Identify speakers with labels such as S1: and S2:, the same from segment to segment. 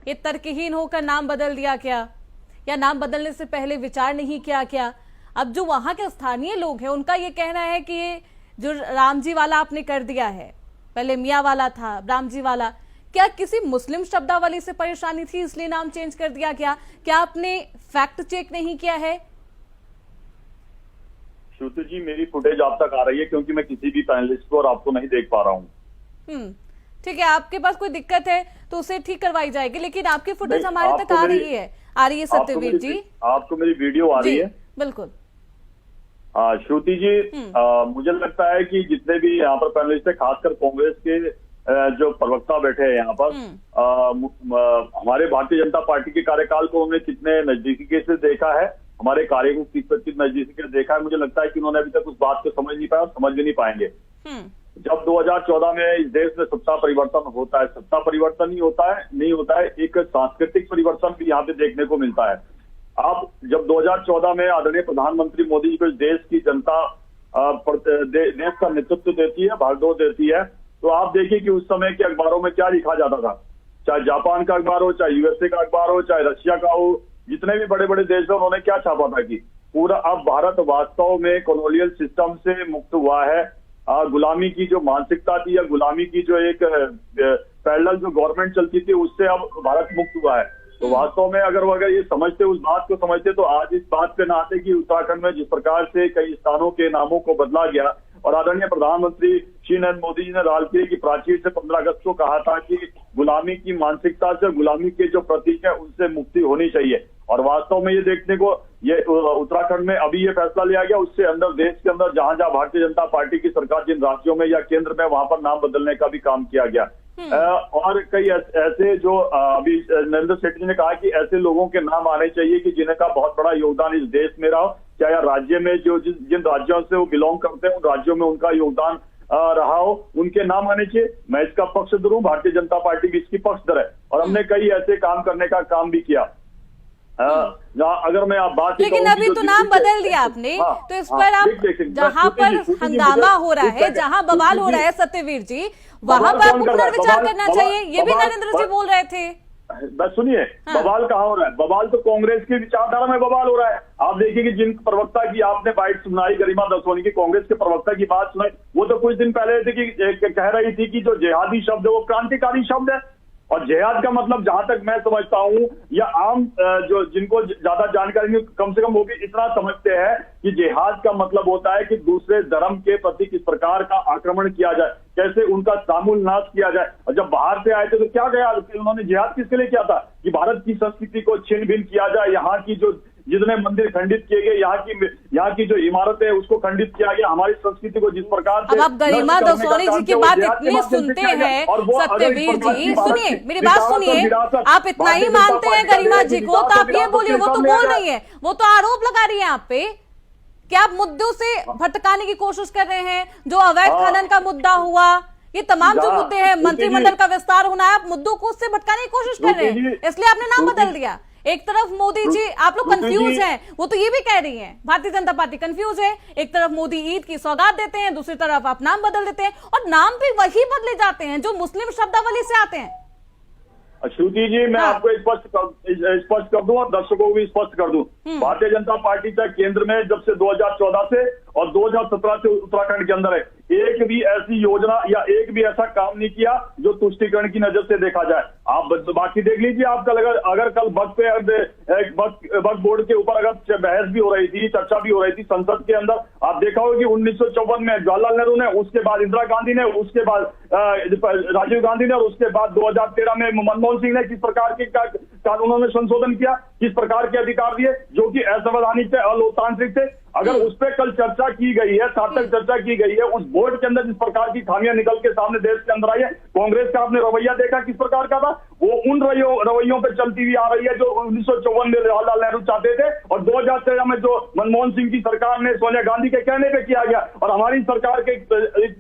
S1: ये तर्कहीन होकर नाम बदल दिया क्या, या नाम बदलने से पहले विचार नहीं किया क्या? अब जो वहां के स्थानीय लोग हैं उनका ये कहना है कि ये जो राम जी वाला आपने कर दिया है, पहले मियाँ वाला था राम जी वाला, क्या किसी मुस्लिम शब्दावली से परेशानी थी इसलिए नाम चेंज कर दिया क्या आपने फैक्ट चेक नहीं किया है?
S2: श्रुति जी, मेरी फुटेज आप तक आ रही है क्योंकि मैं किसी भी पैनलिस्ट को और आपको नहीं देख पा रहा हूँ।
S1: ठीक है, आपके पास कोई दिक्कत है तो उसे ठीक करवाई जाएगी, लेकिन आपकी फुटेज हमारे तक आ रही है सत्यवीर जी।
S2: आपको मेरी वीडियो आ रही है?
S1: बिल्कुल।
S2: श्रुति जी, मुझे लगता है कि जितने भी यहाँ पर पैनलिस्ट है, खासकर कांग्रेस के जो प्रवक्ता बैठे हैं यहाँ पर, हमारे भारतीय जनता पार्टी के कार्यकाल को उन्होंने कितने नजदीकी से देखा है, हमारे कार्य को किस नजदीकी से देखा है। मुझे लगता है कि उन्होंने अभी तक उस बात को समझ नहीं पाया और समझ भी नहीं पाएंगे। जब 2014 में इस देश में सत्ता परिवर्तन होता है, सत्ता परिवर्तन नहीं होता है, एक सांस्कृतिक परिवर्तन भी यहाँ पे देखने को मिलता है। आप जब 2014 में आदरणीय प्रधानमंत्री मोदी जी को देश की जनता देश का नेतृत्व देती है, भागदौड़ देती है, तो आप देखिए कि उस समय के अखबारों में क्या लिखा जाता था। चाहे जापान का अखबार हो, चाहे यूएसए का अखबार हो, चाहे रशिया का हो, जितने भी बड़े बड़े देश है उन्होंने क्या छापा था कि पूरा अब भारत वास्तव में कॉलोनियल सिस्टम से मुक्त हुआ है। गुलामी की जो मानसिकता थी या गुलामी की जो एक पैरेलल जो गवर्नमेंट चलती थी उससे अब भारत मुक्त हुआ है। तो वास्तव में अगर ये समझते, उस बात को समझते, तो आज इस बात पे ना आते कि उत्तराखंड में जिस प्रकार से कई स्थानों के नामों को बदला गया और आदरणीय प्रधानमंत्री श्री नरेंद्र मोदी जी ने लाल किले की प्राचीर से 15 अगस्त को कहा था कि गुलामी की मानसिकता से, गुलामी के जो प्रतीक है उनसे मुक्ति होनी चाहिए। और वास्तव में ये देखने को ये उत्तराखंड में अभी ये फैसला लिया गया, उससे अंदर देश के अंदर जहां जहां भारतीय जनता पार्टी की सरकार जिन राज्यों में या केंद्र में, वहां पर नाम बदलने का भी काम किया गया। और कई ऐसे जो अभी नरेंद्र सेठ जी ने कहा कि ऐसे लोगों के नाम आने चाहिए कि जिनका बहुत बड़ा योगदान इस देश में रहा, चाहे राज्य में जो जिन राज्यों से वो बिलोंग करते हैं उन राज्यों में उनका योगदान रहा हो, उनके नाम आने चाहिए। मैं इसका पक्षधर हूं, भारतीय जनता पार्टी भी इसकी पक्षधर है और हमने कई ऐसे काम करने का काम भी किया। अगर मैं आप बात,
S1: लेकिन अभी तो नाम बदल दिया आपने, तो इस पर आप जहां पर हंगामा हो रहा है, जहां बवाल हो रहा है सत्यवीर जी, वहां पर आपको पुनर्विचार करना चाहिए, ये भी नरेंद्र जी बोल रहे थे।
S2: बस सुनिए, बवाल कहाँ हो रहा है? बवाल तो कांग्रेस की विचारधारा में बवाल हो रहा है। आप देखिए कि जिन प्रवक्ता की आपने बाइट सुनाई, गरिमा दसोनी की, कांग्रेस के प्रवक्ता की बात सुनाई, वो तो कुछ दिन पहले थे कि कह रही थी कि जो जिहादी शब्द है वो क्रांतिकारी शब्द है। और जिहाद का मतलब जहां तक मैं समझता हूं, या आम जो जिनको ज्यादा जानकारी नहीं, कम से कम वो भी इतना समझते हैं कि जिहाद का मतलब होता है कि दूसरे धर्म के प्रति किस प्रकार का आक्रमण किया जाए, कैसे उनका सामूल नाश किया जाए। और जब बाहर से आए थे तो क्या गया उन्होंने जिहाद किसके लिए किया था? कि भारत की संस्कृति को छिन्न भिन्न किया जाए, यहाँ की जो जितने मंदिर खंडित किए गए, यहाँ की जो इमारतें है उसको खंडित किया गया, हमारी संस्कृति को जिस प्रकार से।
S1: अब आप गरिमा दसोनी जी की बात इतनी सुनते हैं सत्यवीर जी, सुनिए मेरी बात सुनिए, आप इतना ही मानते हैं गरिमा जी को, तो आप ये बोलिए, वो तो बोल रही है, वो तो आरोप लगा रही है आप पे कि आप मुद्दों से भटकाने की कोशिश कर रहे हैं। जो अवैध खनन का मुद्दा हुआ, ये तमाम जो मुद्दे हैं, मंत्रिमंडल का विस्तार होना है, आप मुद्दों को उससे भटकाने की कोशिश कर रहे हैं, इसलिए आपने नाम बदल दिया। एक तरफ मोदी जी, आप लोग कंफ्यूज हैं, वो तो ये भी कह रही हैं, भारतीय जनता पार्टी कंफ्यूज है। एक तरफ मोदी ईद की सौगात देते हैं, दूसरी तरफ आप नाम बदल देते हैं, और नाम भी वही बदले जाते हैं जो मुस्लिम शब्दावली से आते हैं।
S2: श्रुति जी, मैं आपको स्पष्ट कर दूं और दर्शकों को भी स्पष्ट कर दूं, भारतीय जनता पार्टी चाहे केंद्र में जब से 2014 से और 2017 से उत्तराखंड के अंदर है, एक भी ऐसी योजना या एक भी ऐसा काम नहीं किया जो तुष्टिकरण की नजर से देखा जाए। आप बाकी देख लीजिए, आप कल अगर कल वक्फ बोर्ड के ऊपर अगर बहस भी हो रही थी, चर्चा भी हो रही थी संसद के अंदर, आप देखा होगा कि 1954 में जवाहरलाल नेहरू ने, उसके बाद इंदिरा गांधी ने, उसके बाद राजीव गांधी ने, और उसके बाद 2013 में मनमोहन सिंह ने किस प्रकार के कानूनों में संशोधन किया, किस प्रकार के अधिकार दिए जो कि असंवैधानिक थे, अलोकतांत्रिक थे। अगर उस पर कल चर्चा की गई है, सार्थक चर्चा की गई है, उस बोर्ड के अंदर जिस प्रकार की खामियां निकल के सामने देश के अंदर आई है, कांग्रेस का आपने रवैया देखा किस प्रकार का था, वो उन रवैयों पे चलती हुई आ रही है जो 1954 में जवाहरलाल नेहरू चाहते थे और 2013 में जो मनमोहन सिंह की सरकार ने सोनिया गांधी के कहने पे किया गया। और हमारी सरकार के,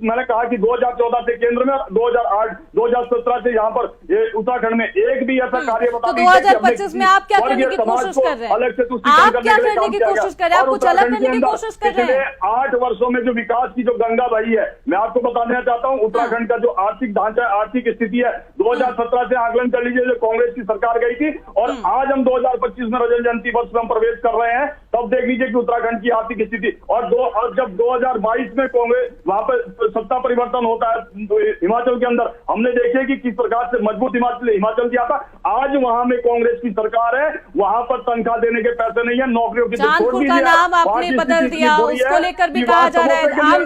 S2: मैंने कहा कि 2014 से केंद्र केंद्र में 2008 2017 से यहाँ पर ये उत्तराखंड में एक भी ऐसा कार्य
S1: तो 2025 में आप क्या करने की कोशिश कर रहे हैं? आप क्या करने की कोशिश कर रहे हैं? आप कुछ अलग करने की कोशिश कर रहे हैं?
S2: 8 वर्षों में जो विकास की जो गंगा बही है, मैं आपको बताना चाहता हूँ उत्तराखंड का जो आर्थिक ढांचा, आर्थिक स्थिति है, 2017 से आकलन कर लीजिए जो कांग्रेस की सरकार गई थी, और आज हम 2025 में रजत जयंती वर्ष में हम प्रवेश कर रहे हैं, तब देख लीजिए कि उत्तराखंड की आर्थिक स्थिति। और जब 2022 में कांग्रेस वहां पर सत्ता परिवर्तन होता है हिमाचल के अंदर, हमने देखे कि किस प्रकार से मजबूत हिमाचल किया था। आज वहां में कांग्रेस की सरकार है, वहां पर तनख्वाह देने के पैसे नहीं है, नौकरियों की
S1: चांदपुर का नाम आपने बदल दिया, उसको लेकर भी कहा जा रहा है।